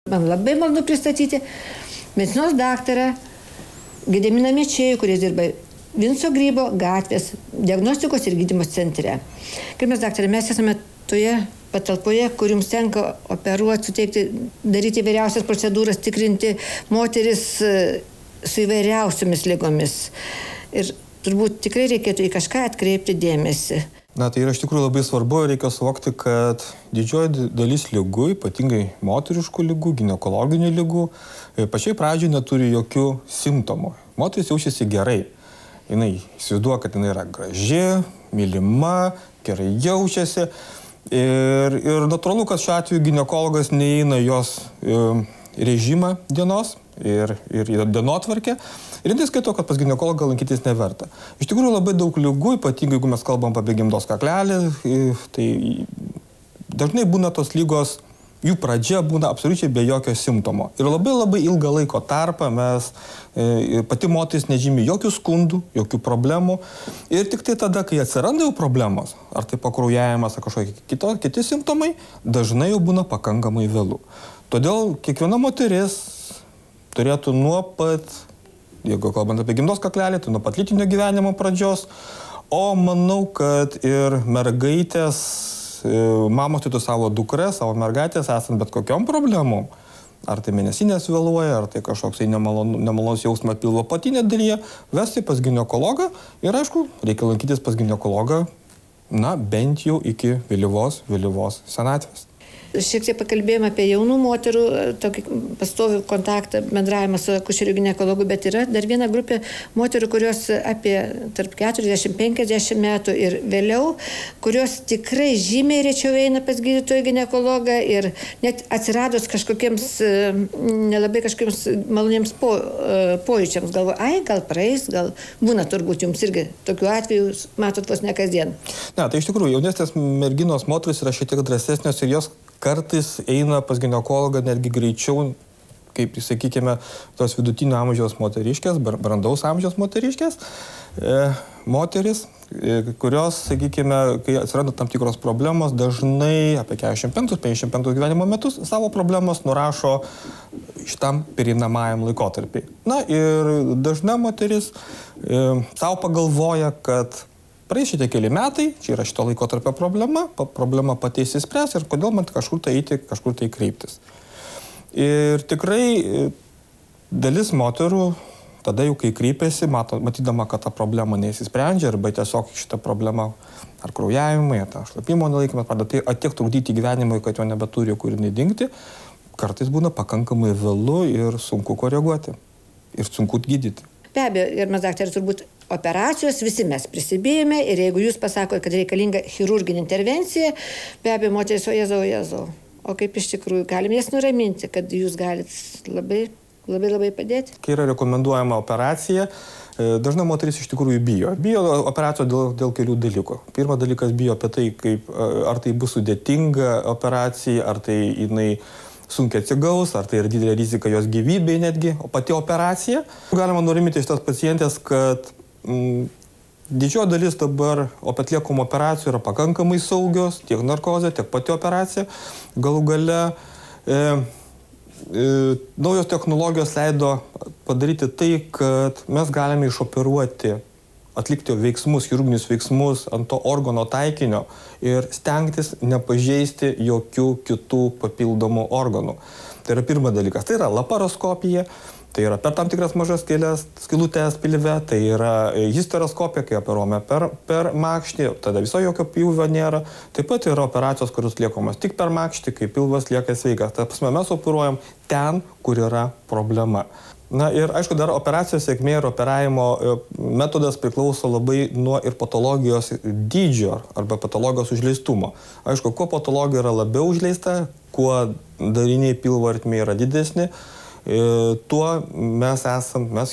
Man labai malonu pristatyti medicinos daktarą Gediminą Mečėjų, kuris dirba Vinco Grybo gatvės diagnostikos ir gydymo centre. Gerbiamas daktarė, mes esame toje patalpoje, kur jums tenka operuoti, suteikti, daryti įvairiausias procedūras, tikrinti moteris su įvairiausiomis ligomis. Ir turbūt tikrai reikėtų į kažką atkreipti dėmesį. Na, tai yra iš tikrųjų labai svarbu, reikia suvokti, kad didžioji dalis ligų, ypatingai moteriškų ligų, ginekologinių ligų, pačiai pradžioje neturi jokių simptomų. Moteris jaučiasi gerai. Jinai įsivaizduoja, kad jinai yra graži, mylima, gerai jaučiasi. Ir natūralu, kad šiuo atveju ginekologas neįeina jos režimą dienos ir dienotvarkę. Ir jis skaito, kad pas ginekologą lankytis neverta. Iš tikrųjų labai daug ligų, ypatingai jeigu mes kalbam apie gimdos kaklelį, tai dažnai būna tos lygos, jų pradžia būna absoliučiai be jokio simptomo. Ir labai ilgą laiko tarpą mes, pati moteris nežymi jokių skundų, jokių problemų. Ir tik tai tada, kai atsiranda jau problemos, ar tai pakraujavimas, ar kažkokie kiti simptomai, dažnai jau būna pakankamai vėlu. Todėl kiekviena moteris turėtų nuo pat, jeigu kalbant apie gimdos kaklelį, tai nuo pat lytinio gyvenimo pradžios, o manau, kad ir mergaitės, mamos turėtų savo dukras, savo mergaitės, esant bet kokiom problemom, ar tai mėnesinės vėluoja, ar tai kažkoks nemalonus jausmas pilvo apatinėje dalyje, vesti pas ginekologą ir aišku, reikia lankytis pas ginekologą, na, bent jau iki vėlyvos senatvės. Šiek tiek pakalbėjome apie jaunų moterų tokį pastovų kontaktą, bendravimą su akušeriu ginekologu, bet yra dar viena grupė moterų, kurios apie tarp 40-50 metų ir vėliau, kurios tikrai žymiai rečiau eina pas gydytoją ginekologą ir net atsiradus kažkokiems nelabai kažkokiems maloniems pojūčiams. Galvoju, gal praeis, gal būna turbūt jums irgi tokių atvejų, matot vos ne kasdien. Ne, tai iš tikrųjų jaunesnės merginos moterys yra šiek tiek drąsesnės ir jos kartais eina pas ginekologą netgi greičiau, kaip, sakykime, tos vidutinio amžiaus moteriškės, brandaus amžiaus moteriškės, moteris, kurios, sakykime, kai atsiranda tam tikros problemos, dažnai apie 45-55 gyvenimo metus savo problemos nurašo šitam pereinamajam laikotarpiai. Na ir dažna moteris savo pagalvoja, kad praeis šitie keli metai, čia yra šito laikotarpio problema pati išsispręs ir kodėl man kažkur tai eiti, kažkur tai kreiptis. Ir tikrai dalis moterų, tada jau kai kreipiasi, matydama, kad ta problema neįsisprendžia, arba tiesiog šitą problemą ar kraujavimai, ar šlapimo nelaikymas, tai tiek trukdyti gyvenimui, kad jo nebeturi kur nedingti, kartais būna pakankamai vėlu ir sunku koreguoti, ir sunku gydyti. Be abejo, ir mes, daktarė, turbūt operacijos visi mes prisibijome ir jeigu jūs pasakote, kad reikalinga chirurginė intervencija, be abejo, moteris, o Jėzau. O kaip iš tikrųjų, galim jas nuraminti, kad jūs galite labai padėti? Kai yra rekomenduojama operacija, dažnai moteris iš tikrųjų bijo. Bijo operacijos dėl kelių dalykų. Pirmas dalykas bijo apie tai, ar tai bus sudėtinga operacija, ar tai jinai sunkiai atsigaus, ar tai yra didelė rizika jos gyvybei netgi, o pati operacija. Galima nuraminti šitas pacientės, kad didžioji dalis dabar atliekamų operacijų yra pakankamai saugios, tiek narkozė, tiek pati operacija. Galų gale naujos technologijos leido padaryti tai, kad mes galime išoperuoti, atlikti veiksmus, chirurginius veiksmus ant to organo taikinio ir stengtis nepažeisti jokių kitų papildomų organų. Tai yra pirmas dalykas. Tai yra laparoskopija, tai yra per tam tikras mažas skylutes pilve, tai yra histeroskopija, kai operuojame per makštį, tada viso jokio pjūvio nėra. Taip pat yra operacijos, kurios atliekamos tik per makštį, kai pilvas lieka sveikas. Tai mes operuojam ten, kur yra problema. Na ir aišku, dar operacijos sėkmė ir operavimo metodas priklauso labai nuo ir patologijos dydžio arba patologijos užleistumo. Aišku, kuo patologija yra labiau užleista, kuo dariniai pilvo ertmė yra didesni, tuo mes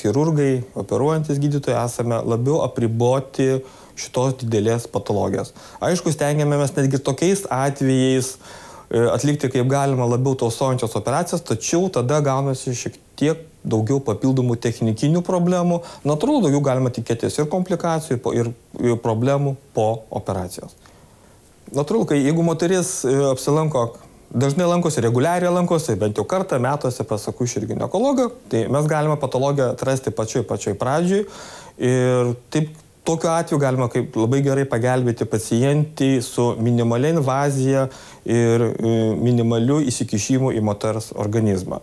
chirurgai, operuojantis gydytojai, esame labiau apriboti šitos didelės patologijos. Aišku, stengiamės netgi tokiais atvejais atlikti kaip galima labiau tausojančios operacijos, tačiau tada gaunasi šiek tiek daugiau papildomų technikinių problemų. Natūralu, daugiau galima tikėtis ir komplikacijų, ir problemų po operacijos. Natūralu, jeigu moteris apsilanko dažnai lankosi, reguliariai lankosi, bent jau kartą metuose pas akušerį ginekologą, tai mes galime patologiją atrasti pačioj pradžioj ir taip tokiu atveju galima kaip labai gerai pagelbėti pacientį su minimalia invazija ir minimaliu įsikišimu į moters organizmą.